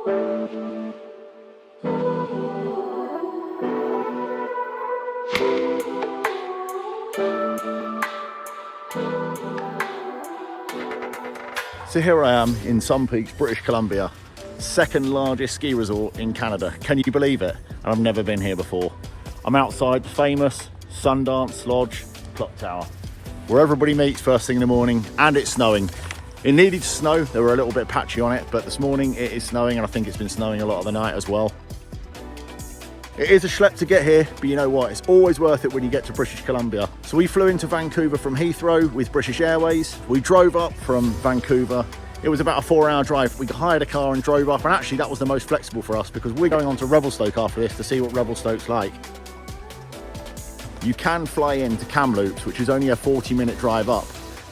So here I am in Sun Peaks, British Columbia, second largest ski resort in Canada. Can you believe it? And I've never been here before. I'm outside the famous Sundance Lodge clock tower, where everybody meets first thing in the morning, and it's snowing. It needed to snow, there were a little bit patchy on it, but this morning it is snowing, and I think it's been snowing a lot of the night as well. It is a schlep to get here, but you know what? It's always worth it when you get to British Columbia. So we flew into Vancouver from Heathrow with British Airways. We drove up from Vancouver. It was about a 4-hour drive. We hired a car and drove up, and actually that was the most flexible for us because we're going on to Revelstoke after this to see what Revelstoke's like. You can fly into Kamloops, which is only a 40-minute drive up,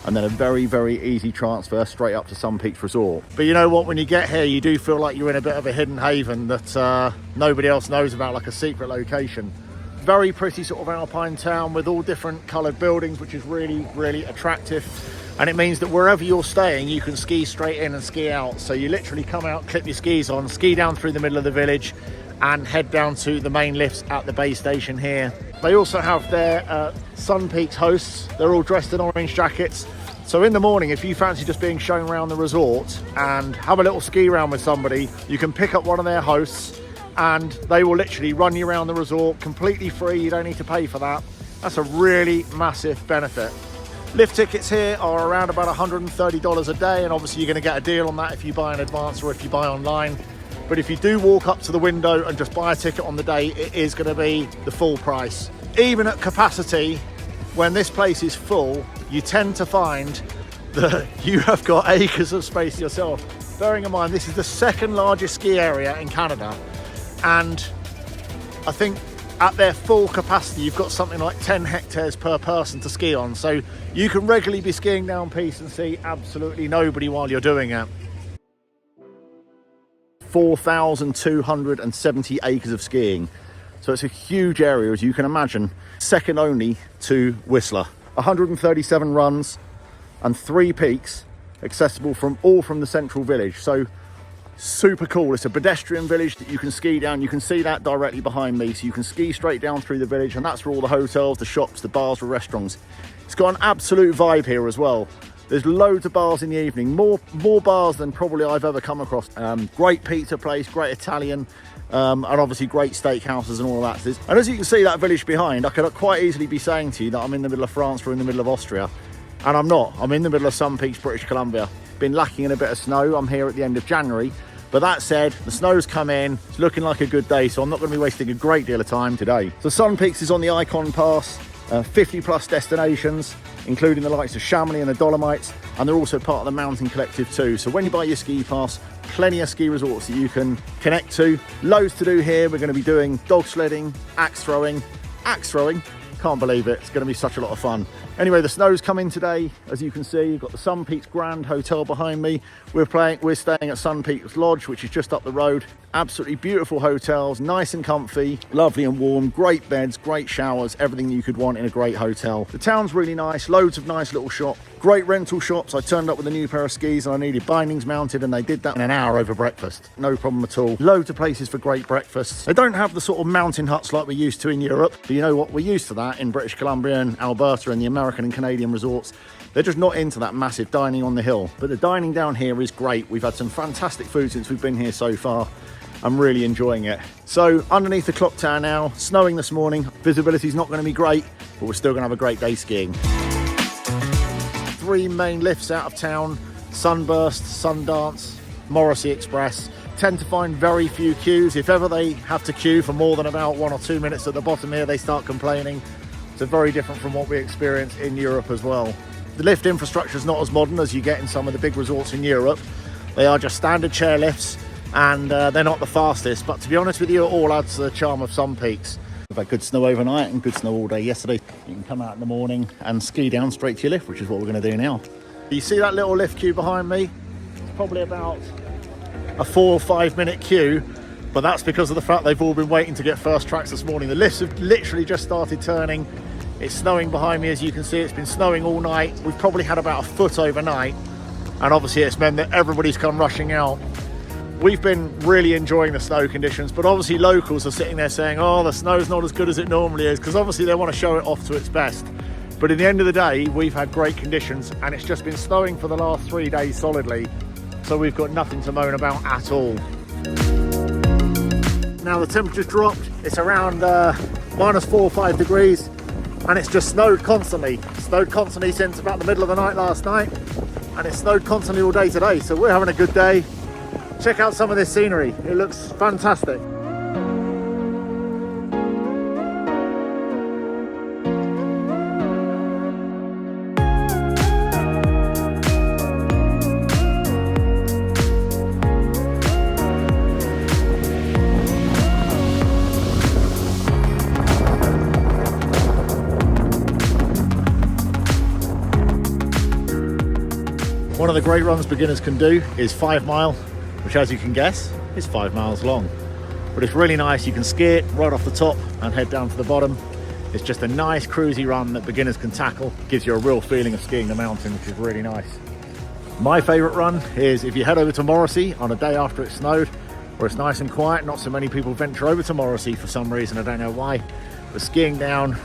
and then a very, very easy transfer straight up to Sun Peaks Resort. But you know what, when you get here, you do feel like you're in a bit of a hidden haven that nobody else knows about, like a secret location. Very pretty sort of alpine town with all different coloured buildings, which is really, really attractive. And it means that wherever you're staying, you can ski straight in and ski out. So you literally come out, clip your skis on, ski down through the middle of the village, and head down to the main lifts at the base station here. They also have their Sun Peaks hosts. They're all dressed in orange jackets. So in the morning, if you fancy just being shown around the resort and have a little ski round with somebody, you can pick up one of their hosts and they will literally run you around the resort completely free. You don't need to pay for that. That's a really massive benefit. Lift tickets here are around about $130 a day, and obviously you're going to get a deal on that if you buy in advance or if you buy online. But if you do walk up to the window and just buy a ticket on the day, it is going to be the full price. Even at capacity, when this place is full, you tend to find that you have got acres of space yourself. Bearing in mind, this is the second largest ski area in Canada, and I think at their full capacity, you've got something like 10 hectares per person to ski on. So you can regularly be skiing down piste and see absolutely nobody while you're doing it. 4,270 acres of skiing. So it's a huge area, as you can imagine, second only to Whistler. 137 runs and 3 peaks accessible from the central village. So super cool. It's a pedestrian village that you can ski down. You can see that directly behind me. So you can ski straight down through the village, and that's where all the hotels, the shops, the bars, the restaurants. It's got an absolute vibe here as well. There's loads of bars in the evening, more bars than probably I've ever come across. Great pizza place, great Italian, and obviously great steakhouses and all of that. And as you can see, that village behind, I could quite easily be saying to you that I'm in the middle of France or in the middle of Austria. And I'm not. I'm in the middle of Sun Peaks, British Columbia. Been lacking in a bit of snow. I'm here at the end of January. But that said, the snow's come in. It's looking like a good day, so I'm not going to be wasting a great deal of time today. So Sun Peaks is on the Icon Pass, 50 plus destinations, including the likes of Chamonix and the Dolomites, and they're also part of the Mountain Collective too. So when you buy your ski pass, plenty of ski resorts that you can connect to. Loads to do here. We're going to be doing dog sledding, axe throwing. Can't believe it. It's going to be such a lot of fun. Anyway, the snow's come in today. As you can see, you've got the Sun Peaks Grand Hotel behind me. We're staying at Sun Peaks Lodge, which is just up the road. Absolutely beautiful hotels, nice and comfy, lovely and warm, great beds, great showers, everything you could want in a great hotel. The town's really nice, loads of nice little shops, great rental shops. I turned up with a new pair of skis and I needed bindings mounted, and they did that in an hour over breakfast. No problem at all. Loads of places for great breakfasts. They don't have the sort of mountain huts like we're used to in Europe, but you know what? We're used to that in British Columbia and Alberta and the American and Canadian resorts. They're just not into that massive dining on the hill. But the dining down here is great. We've had some fantastic food since we've been here so far. I'm really enjoying it. So underneath the clock tower now, snowing this morning. Visibility's not going to be great, but we're still going to have a great day skiing. 3 main lifts out of town: Sunburst, Sundance, Mory Express. Tend to find very few queues. If ever they have to queue for more than about 1 or 2 minutes at the bottom here, they start complaining. So very different from what we experience in Europe as well. The lift infrastructure is not as modern as you get in some of the big resorts in Europe. They are just standard chair lifts, and they're not the fastest, but to be honest with you, it all adds to the charm of Sun Peaks. We've had good snow overnight and good snow all day yesterday. You can come out in the morning and ski down straight to your lift, which is what we're going to do now. You see that little lift queue behind me? It's probably about a 4 or 5 minute queue, but that's because of the fact they've all been waiting to get first tracks this morning. The lifts have literally just started turning. It's snowing behind me, as you can see. It's been snowing all night. We've probably had about a foot overnight, and obviously it's meant that everybody's come rushing out. We've been really enjoying the snow conditions, but obviously locals are sitting there saying, oh, the snow's not as good as it normally is, because obviously they want to show it off to its best. But at the end of the day, we've had great conditions, and it's just been snowing for the last 3 days solidly, so we've got nothing to moan about at all. Now the temperature's dropped, it's around -4 or 5 degrees, and it's just snowed constantly. Snowed constantly since about the middle of the night last night, and it's snowed constantly all day today, so we're having a good day. Check out some of this scenery, it looks fantastic. One of the great runs beginners can do is 5 mile, which, as you can guess, is 5 miles long. But it's really nice. You can ski it right off the top and head down to the bottom. It's just a nice cruisy run that beginners can tackle. Gives you a real feeling of skiing the mountain, which is really nice. My favourite run is if you head over to Morrissey on a day after it snowed, where it's nice and quiet. Not so many people venture over to Morrissey for some reason, I don't know why. But skiing down,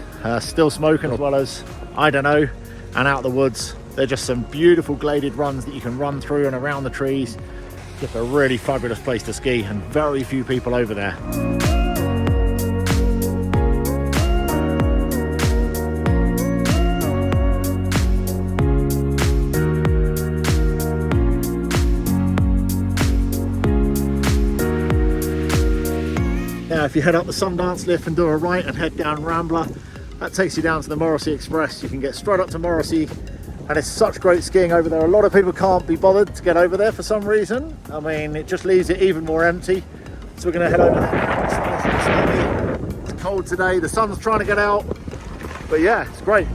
still smoking, as well as, I don't know, and out the woods. They're just some beautiful gladed runs that you can run through and around the trees. Just a really fabulous place to ski, and very few people over there. Now if you head up the Sundance lift and do a right and head down Rambler, that takes you down to the Mory Express. You can get straight up to Morrissey, and it's such great skiing over there. A lot of people can't be bothered to get over there for some reason. I mean, it just leaves it even more empty. So we're gonna head over there. It's nice and snowy. It's cold today, the sun's trying to get out. But yeah, it's great.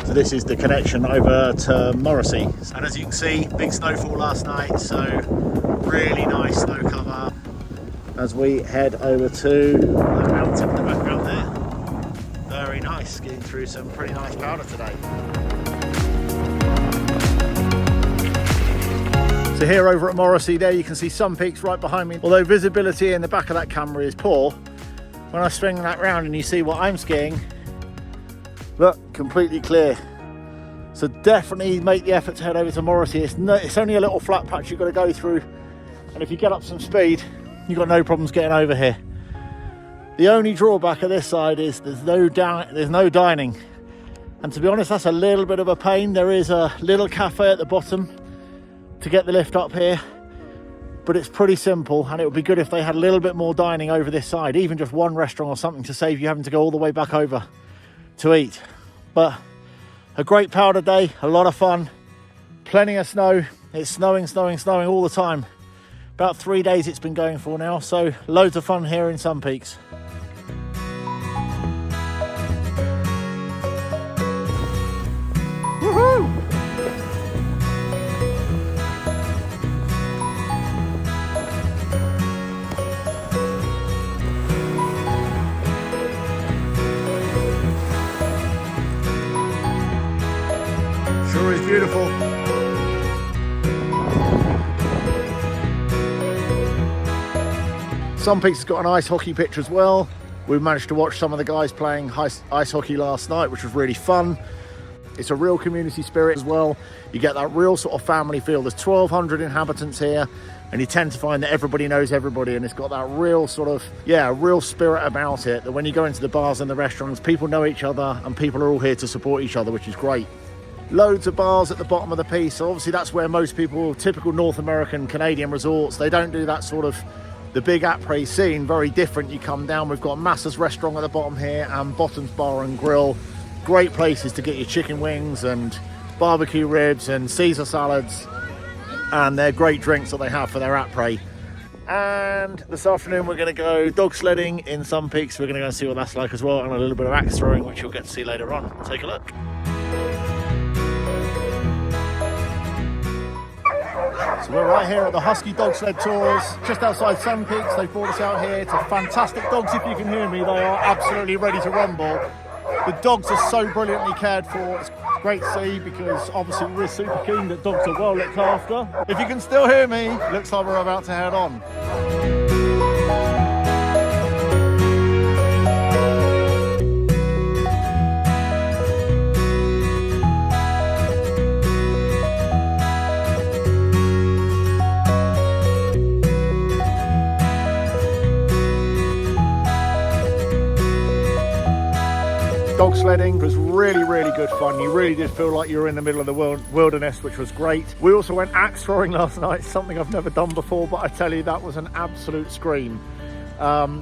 So this is the connection over to Morrissey. And as you can see, big snowfall last night, so really nice snow cover as we head over to the mountain in the background there. Very nice, skiing through some pretty nice powder today. So here over at Morrissey, there you can see some peaks right behind me. Although visibility in the back of that camera is poor, when I swing that round and you see what I'm skiing, look, completely clear. So definitely make the effort to head over to Morrissey. It's only a little flat patch you've got to go through, and if you get up some speed, you've got no problems getting over here. The only drawback of this side is there's no dining, and to be honest, that's a little bit of a pain. There is a little cafe at the bottom to get the lift up here, but it's pretty simple, and it would be good if they had a little bit more dining over this side, even just one restaurant or something, to save you having to go all the way back over to eat. But a great powder day, a lot of fun, plenty of snow. It's snowing all the time. About 3 days it's been going for now, so loads of fun here in Sun Peaks. Woohoo! Sure is beautiful. Sun Peaks has got an ice hockey pitch as well. We managed to watch some of the guys playing ice hockey last night, which was really fun. It's a real community spirit as well. You get that real sort of family feel. There's 1,200 inhabitants here, and you tend to find that everybody knows everybody, and it's got that real sort of, yeah, real spirit about it, that when you go into the bars and the restaurants, people know each other and people are all here to support each other, which is great. Loads of bars at the bottom of the piece. So obviously that's where most people, typical North American, Canadian resorts, they don't do that sort of the big après scene. Very different. You come down, we've got Massa's restaurant at the bottom here and Bottom's Bar and Grill. Great places to get your chicken wings and barbecue ribs and Caesar salads, and they're great drinks that they have for their après. And this afternoon we're going to go dog sledding in Sun Peaks. We're going to go and see what that's like as well, and a little bit of axe throwing, which you'll get to see later on. Take a look. So we're right here at the Husky Dog Sled Tours, just outside Sun Peaks. They brought us out here. It's a fantastic, dogs if you can hear me, they are absolutely ready to rumble. The dogs are so brilliantly cared for. It's great to see because obviously we're super keen that dogs are well looked after. If you can still hear me, looks like we're about to head on. Dog sledding was really, really good fun. You really did feel like you were in the middle of the wilderness, which was great. We also went axe throwing last night, something I've never done before, but I tell you, that was an absolute scream.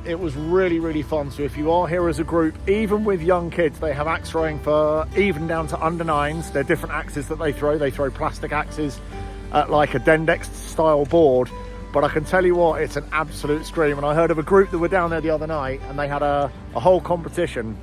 It was really, really fun. So if you are here as a group, even with young kids, they have axe throwing for even down to under 9s. They're different axes that they throw. They throw plastic axes at like a Dendex style board. But I can tell you what, it's an absolute scream. And I heard of a group that were down there the other night and they had a whole competition.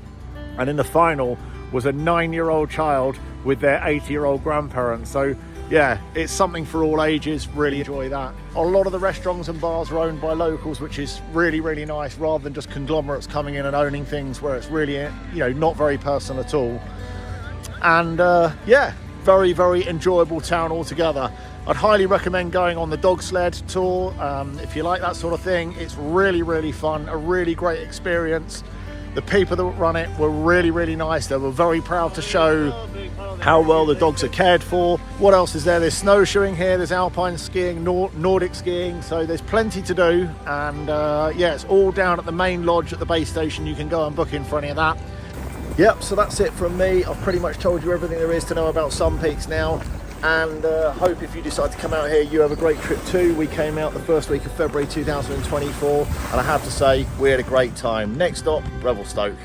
And in the final was a 9-year-old child with their 80-year-old grandparents. So yeah, it's something for all ages. Really enjoy that. A lot of the restaurants and bars are owned by locals, which is really, really nice, rather than just conglomerates coming in and owning things where it's really, you know, not very personal at all. And yeah, very, very enjoyable town altogether. I'd highly recommend going on the dog sled tour. If you like that sort of thing, it's really, really fun, a really great experience. The people that run it were really, really nice. They were very proud to show how well the dogs are cared for. What else is there? There's snowshoeing here, there's alpine skiing, Nordic skiing, so there's plenty to do. And yeah, it's all down at the main lodge at the base station. You can go and book in for any of that. Yep, so that's it from me. I've pretty much told you everything there is to know about Sun Peaks now. And hope if you decide to come out here, you have a great trip too. We came out the first week of February 2024, and I have to say, we had a great time. Next stop, Revelstoke.